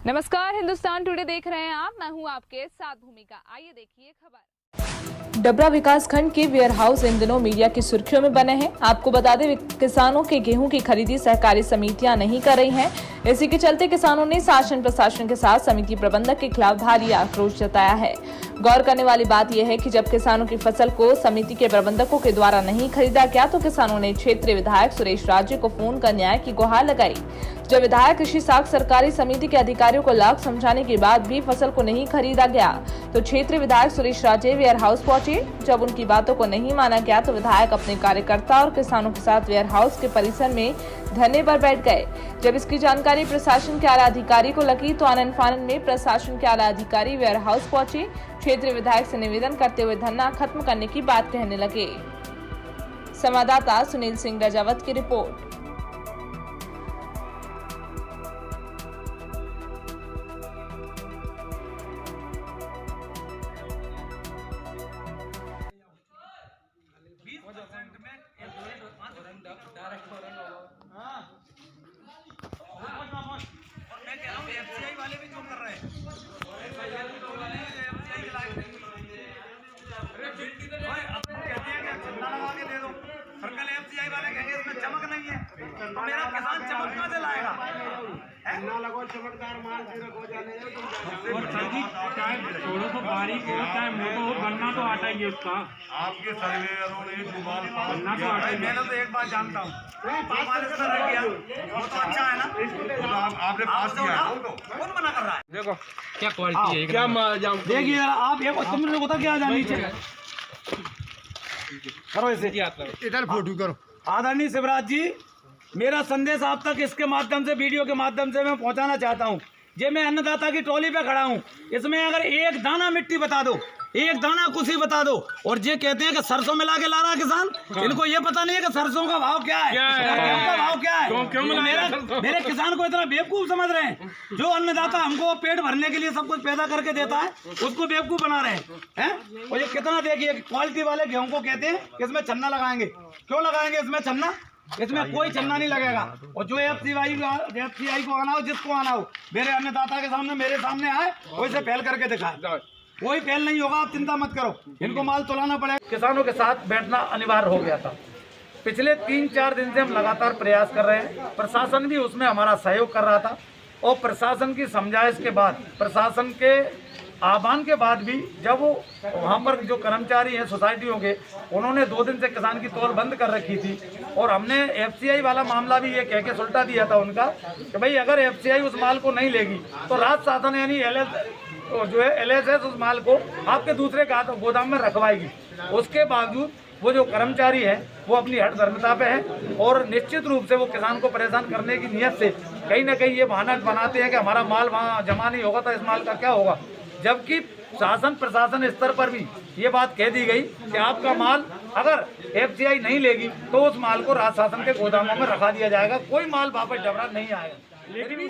नमस्कार, हिंदुस्तान टुडे देख रहे हैं आप। मैं हूं आपके साथ भूमिका। आइए देखिए खबर। डबरा विकास खंड के वेयर हाउस इन दिनों मीडिया की सुर्खियों में बने हैं। आपको बता दें, किसानों के गेहूं की खरीदी सहकारी समितियां नहीं कर रही हैं। इसी के चलते किसानों ने शासन प्रशासन के साथ समिति प्रबंधक के खिलाफ भारी आक्रोश जताया है। गौर करने वाली बात यह है कि जब किसानों की फसल को समिति के प्रबंधकों के द्वारा नहीं खरीदा गया तो किसानों ने क्षेत्रीय विधायक सुरेश राज्य को फोन कर न्याय की गुहार लगाई। जब विधायक कृषि साख सरकारी समिति के अधिकारियों को लाख समझाने के बाद भी फसल को नहीं खरीदा गया तो क्षेत्रीय विधायक सुरेश राज्य वेयर हाउस पहुंचे। जब उनकी बातों को नहीं माना गया तो विधायक अपने कार्यकर्ता और किसानों के साथ वेयर हाउस के परिसर में धरने पर बैठ गए। जब इसकी जानकारी प्रशासन के आला अधिकारी को लगी तो आनन फानन में प्रशासन के आला अधिकारी वेयर हाउस पहुंचे। क्षेत्रीय विधायक से निवेदन करते हुए धरना खत्म करने की बात कहने लगे। संवाददाता सुनील सिंह रजावत की रिपोर्ट। एफसीआई वाले भी जो कर रहे हैं कहते हैं कि चंदा लगा के दे दो, और कल एफसीआई वाले कहेंगे इसमें चमक नहीं है, तो मेरा किसान चमक कहाँ से लाएगा? ना लगो चमकदार माल हो जाने और चाहे छोड़ो तो बारीक हो चाहे मोटा हो, बनना तो आटा ही है उसका। आपके सर्वेयरों ने जो माल बनना तो आटा ही है। मैं तो एक बात जानता हूँ, जो माल इस तरह किया वो तो अच्छा है ना। आपने पास किया है कौन मना कर रहा है? देखो क्या क्वालिटी है, क्या देखिए आप एक तुमने को क्या जानी चाहिए करो इसे इधर फोटो करो। आदरणीय शिवराज जी, मेरा संदेश आप तक इसके माध्यम से, वीडियो के माध्यम से मैं पहुंचाना चाहता हूं। ये मैं अन्नदाता की ट्रॉली पे खड़ा हूं, इसमें अगर एक दाना मिट्टी बता दो, एक दाना कुछ बता दो, और ये कहते हैं कि सरसों मिला के ला रहा है किसान, इनको ये पता नहीं है कि सरसों का भाव क्या है, गेहूं का भाव क्या है। मेरे किसान को इतना बेवकूफ समझ रहे हैं। जो अन्नदाता हमको पेट भरने के लिए सब कुछ पैदा करके देता है उसको बेवकूफ बना रहे हैं। और ये कितना देखिए, क्वालिटी वाले गेहूं को कहते हैं कि इसमें चन्ना लगाएंगे। क्यों लगाएंगे इसमें चन्ना? इसमें कोई चन्ना नहीं लगेगा। और जो एफसीआई को आना हो, जिसको आना हो, मेरे अन्नदाता के सामने, मेरे सामने आए, वैसे पहल करके दिखाए। कोई पहल नहीं होगा, आप चिंता मत करो, इनको माल तोलाना पड़ेगा। किसानों के साथ बैठना अनिवार्य हो गया था। पिछले 3-4 दिन से हम लगातार प्रयास कर रहे हैं। प्रशासन भी उसमें हमारा सहयोग कर रहा था, और प्रशासन की समझाइश के बाद, प्रशासन के आह्वान के बाद भी, जब वो वहाँ पर जो कर्मचारी हैं सोसाइटियों के, उन्होंने 2 दिन से किसान की तौल बंद कर रखी थी, और हमने एफसीआई वाला मामला भी ये कह के सुलटा दिया था उनका कि भाई अगर एफसीआई उस माल को नहीं लेगी तो राज्य शासन यानी एलएसएस उस माल को आपके दूसरे गोदाम में रखवाएगी। उसके बावजूद वो जो कर्मचारी हैं वो अपनी हट धर्मता पे है, और निश्चित रूप से वो किसान को परेशान करने की नियत से कहीं ना कहीं ये बहाना बनाते हैं कि हमारा माल वहाँ जमा नहीं होगा तो इस माल का क्या होगा। जबकि शासन प्रशासन स्तर पर भी ये बात कह दी गई कि आपका माल अगर एफसीआई नहीं लेगी तो उस माल को राज्य शासन के गोदामों में रखा दिया जाएगा, कोई माल वापस डबरा नहीं आएगा। लेकिन